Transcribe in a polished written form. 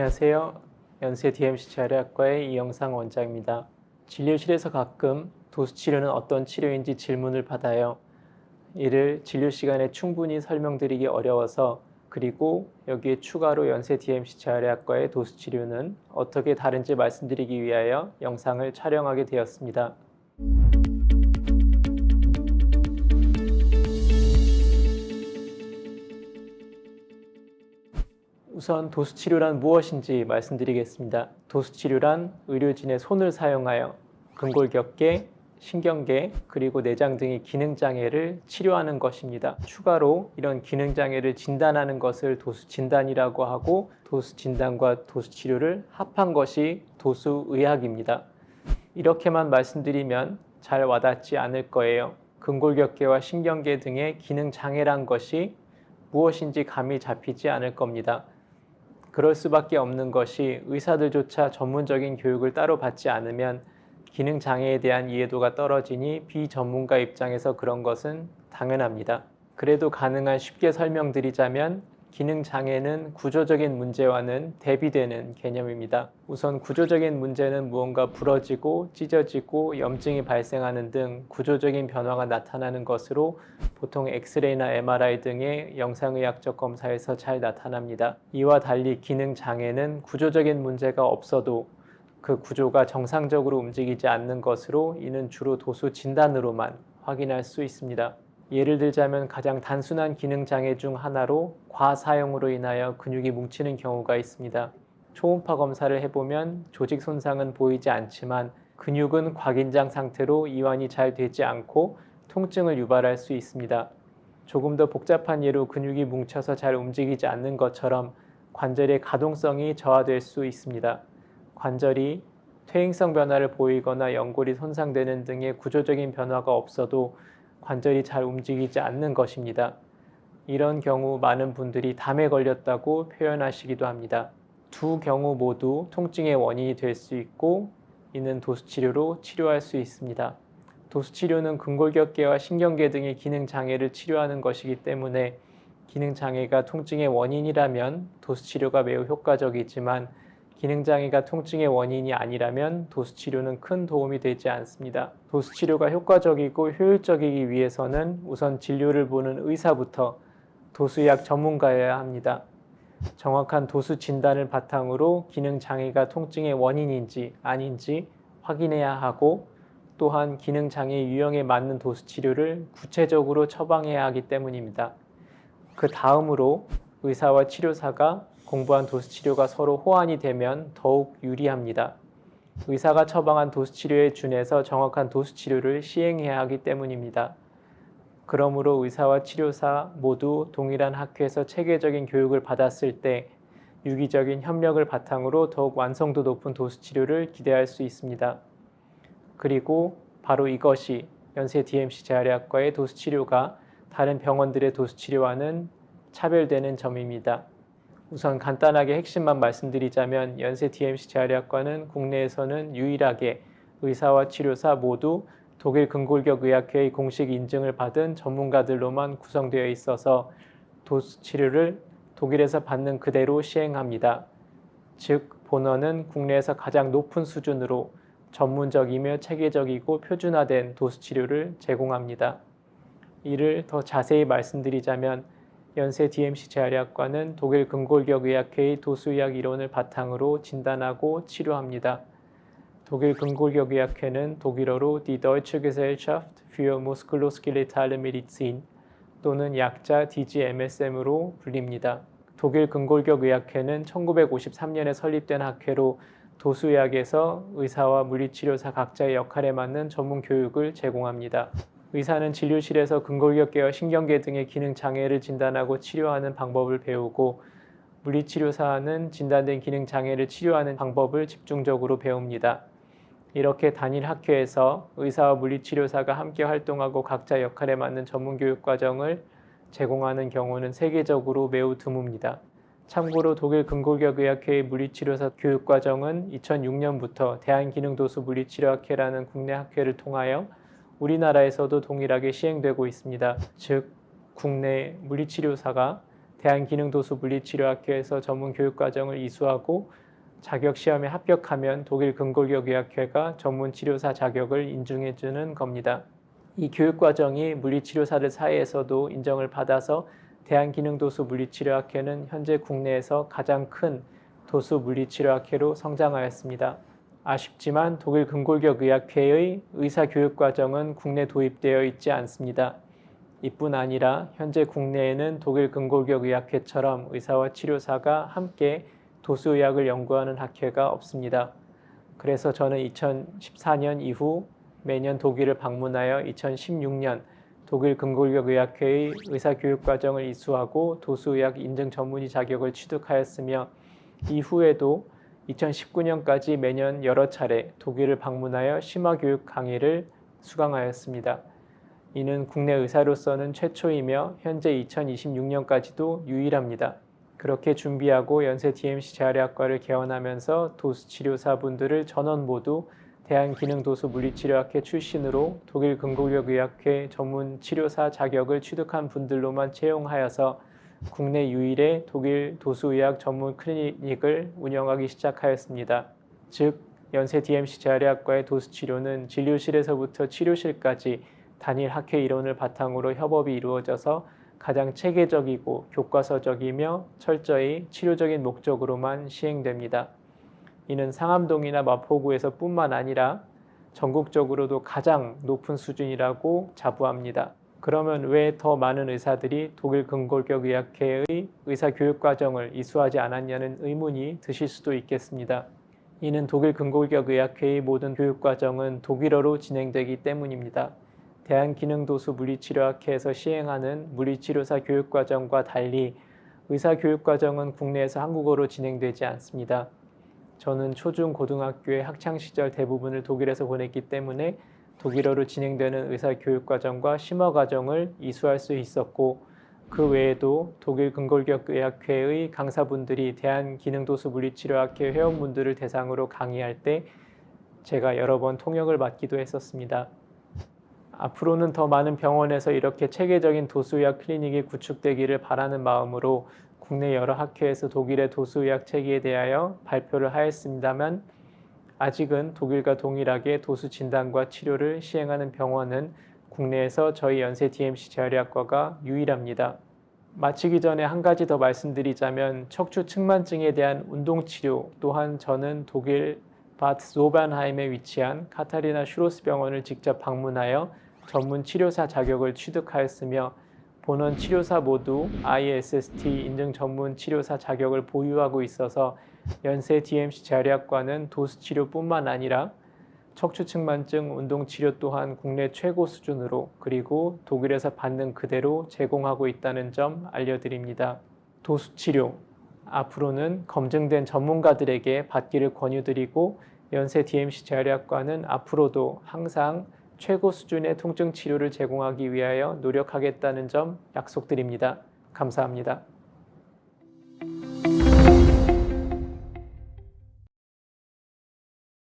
안녕하세요. 연세 DMC 재활의학과의 이영상 원장입니다. 진료실에서 가끔 도수치료는 어떤 치료인지 질문을 받아요. 이를 진료 시간에 충분히 설명드리기 어려워서 그리고 여기에 추가로 연세 DMC 재활의학과의 도수치료는 어떻게 다른지 말씀드리기 위하여 영상을 촬영하게 되었습니다. 우선 도수치료란 무엇인지 말씀드리겠습니다. 도수치료란 의료진의 손을 사용하여 근골격계, 신경계, 그리고 내장 등의 기능장애를 치료하는 것입니다. 추가로 이런 기능장애를 진단하는 것을 도수진단이라고 하고 도수진단과 도수치료를 합한 것이 도수의학입니다. 이렇게만 말씀드리면 잘 와닿지 않을 거예요. 근골격계와 신경계 등의 기능장애란 것이 무엇인지 감이 잡히지 않을 겁니다. 그럴 수밖에 없는 것이 의사들조차 전문적인 교육을 따로 받지 않으면 기능장애에 대한 이해도가 떨어지니 비전문가 입장에서 그런 것은 당연합니다. 그래도 가능한 쉽게 설명드리자면 기능장애는 구조적인 문제와는 대비되는 개념입니다. 우선 구조적인 문제는 무언가 부러지고 찢어지고 염증이 발생하는 등 구조적인 변화가 나타나는 것으로 보통 엑스레이나 MRI 등의 영상의학적 검사에서 잘 나타납니다. 이와 달리 기능장애는 구조적인 문제가 없어도 그 구조가 정상적으로 움직이지 않는 것으로 이는 주로 도수 진단으로만 확인할 수 있습니다. 예를 들자면 가장 단순한 기능장애 중 하나로 과사용으로 인하여 근육이 뭉치는 경우가 있습니다. 초음파 검사를 해보면 조직 손상은 보이지 않지만 근육은 과긴장 상태로 이완이 잘 되지 않고 통증을 유발할 수 있습니다. 조금 더 복잡한 예로 근육이 뭉쳐서 잘 움직이지 않는 것처럼 관절의 가동성이 저하될 수 있습니다. 관절이 퇴행성 변화를 보이거나 연골이 손상되는 등의 구조적인 변화가 없어도 관절이 잘 움직이지 않는 것입니다. 이런 경우 많은 분들이 담에 걸렸다고 표현하시기도 합니다. 두 경우 모두 통증의 원인이 될 수 있고 이는 도수치료로 치료할 수 있습니다. 도수치료는 근골격계와 신경계 등의 기능장애를 치료하는 것이기 때문에 기능장애가 통증의 원인이라면 도수치료가 매우 효과적이지만 기능장애가 통증의 원인이 아니라면 도수치료는 큰 도움이 되지 않습니다. 도수치료가 효과적이고 효율적이기 위해서는 우선 진료를 보는 의사부터 도수의학 전문가여야 합니다. 정확한 도수 진단을 바탕으로 기능장애가 통증의 원인인지 아닌지 확인해야 하고 또한 기능장애 유형에 맞는 도수치료를 구체적으로 처방해야 하기 때문입니다. 그 다음으로 의사와 치료사가 공부한 도수치료가 서로 호환이 되면 더욱 유리합니다. 의사가 처방한 도수치료에 준해서 정확한 도수치료를 시행해야 하기 때문입니다. 그러므로 의사와 치료사 모두 동일한 학회에서 체계적인 교육을 받았을 때 유기적인 협력을 바탕으로 더욱 완성도 높은 도수치료를 기대할 수 있습니다. 그리고 바로 이것이 연세 DMC 재활의학과의 도수치료가 다른 병원들의 도수치료와는 차별되는 점입니다. 우선 간단하게 핵심만 말씀드리자면 연세 DMC 재활의학과는 국내에서는 유일하게 의사와 치료사 모두 독일 근골격의학회의 공식 인증을 받은 전문가들로만 구성되어 있어서 도수치료를 독일에서 받는 그대로 시행합니다. 즉 본원은 국내에서 가장 높은 수준으로 전문적이며 체계적이고 표준화된 도수치료를 제공합니다. 이를 더 자세히 말씀드리자면 연세 DMC 재활의학과는 독일 근골격의학회의 도수의학 이론을 바탕으로 진단하고 치료합니다. 독일 근골격의학회는 독일어로 Die Deutsche Gesellschaft für Muskuloskelettale Medizin 또는 약자 DGMSM으로 불립니다. 독일 근골격의학회는 1953년에 설립된 학회로 도수의학에서 의사와 물리치료사 각자의 역할에 맞는 전문 교육을 제공합니다. 의사는 진료실에서 근골격계와 신경계 등의 기능장애를 진단하고 치료하는 방법을 배우고 물리치료사는 진단된 기능장애를 치료하는 방법을 집중적으로 배웁니다. 이렇게 단일 학회에서 의사와 물리치료사가 함께 활동하고 각자 역할에 맞는 전문교육과정을 제공하는 경우는 세계적으로 매우 드뭅니다. 참고로 독일 근골격의학회의 물리치료사 교육과정은 2006년부터 대한기능도수 물리치료학회라는 국내 학회를 통하여 우리나라에서도 동일하게 시행되고 있습니다. 즉 국내 물리치료사가 대한기능도수물리치료학회에서 전문 교육과정을 이수하고 자격시험에 합격하면 독일 근골격의학회가 전문치료사 자격을 인증해주는 겁니다. 이 교육과정이 물리치료사들 사이에서도 인정을 받아서 대한기능도수물리치료학회는 현재 국내에서 가장 큰 도수물리치료학회로 성장하였습니다. 아쉽지만 독일 근골격의학회의 의사교육과정은 국내 도입되어 있지 않습니다. 이뿐 아니라 현재 국내에는 독일 근골격의학회처럼 의사와 치료사가 함께 도수의학을 연구하는 학회가 없습니다. 그래서 저는 2014년 이후 매년 독일을 방문하여 2016년 독일 근골격의학회의 의사교육과정을 이수하고 도수의학 인증 전문의 자격을 취득하였으며 이후에도 2019년까지 매년 여러 차례 독일을 방문하여 심화교육 강의를 수강하였습니다. 이는 국내 의사로서는 최초이며 현재 2026년까지도 유일합니다. 그렇게 준비하고 연세 DMC 재활의학과를 개원하면서 도수치료사분들을 전원 모두 대한기능도수물리치료학회 출신으로 독일 근골격의학회 전문치료사 자격을 취득한 분들로만 채용하여서 국내 유일의 독일 도수의학 전문 클리닉을 운영하기 시작하였습니다. 즉, 연세 DMC 재활의학과의 도수치료는 진료실에서부터 치료실까지 단일 학회 이론을 바탕으로 협업이 이루어져서 가장 체계적이고 교과서적이며 철저히 치료적인 목적으로만 시행됩니다. 이는 상암동이나 마포구에서 뿐만 아니라 전국적으로도 가장 높은 수준이라고 자부합니다. 그러면 왜 더 많은 의사들이 독일 근골격의학회의 의사교육과정을 이수하지 않았냐는 의문이 드실 수도 있겠습니다. 이는 독일 근골격의학회의 모든 교육과정은 독일어로 진행되기 때문입니다. 대한기능도수물리치료학회에서 시행하는 물리치료사 교육과정과 달리 의사교육과정은 국내에서 한국어로 진행되지 않습니다. 저는 초중 고등학교의 학창시절 대부분을 독일에서 보냈기 때문에 독일어로 진행되는 의사교육과정과 심화과정을 이수할 수 있었고 그 외에도 독일 근골격의학회의 강사분들이 대한기능도수물리치료학회 회원분들을 대상으로 강의할 때 제가 여러 번 통역을 맡기도 했었습니다. 앞으로는 더 많은 병원에서 이렇게 체계적인 도수의학 클리닉이 구축되기를 바라는 마음으로 국내 여러 학회에서 독일의 도수의학 체계에 대하여 발표를 하였습니다만 아직은 독일과 동일하게 도수 진단과 치료를 시행하는 병원은 국내에서 저희 연세 DMC 재활의학과가 유일합니다. 마치기 전에 한 가지 더 말씀드리자면 척추 측만증에 대한 운동치료 또한 저는 독일 바트 조반하임에 위치한 카타리나 슈로스 병원을 직접 방문하여 전문 치료사 자격을 취득하였으며 본원 치료사 모두 ISST 인증 전문 치료사 자격을 보유하고 있어서 연세 DMC 재활의학과는 도수치료뿐만 아니라 척추측만증 운동치료 또한 국내 최고 수준으로 그리고 독일에서 받는 그대로 제공하고 있다는 점 알려드립니다. 도수치료 앞으로는 검증된 전문가들에게 받기를 권유드리고 연세 DMC 재활의학과는 앞으로도 항상 최고 수준의 통증 치료를 제공하기 위하여 노력하겠다는 점 약속드립니다. 감사합니다.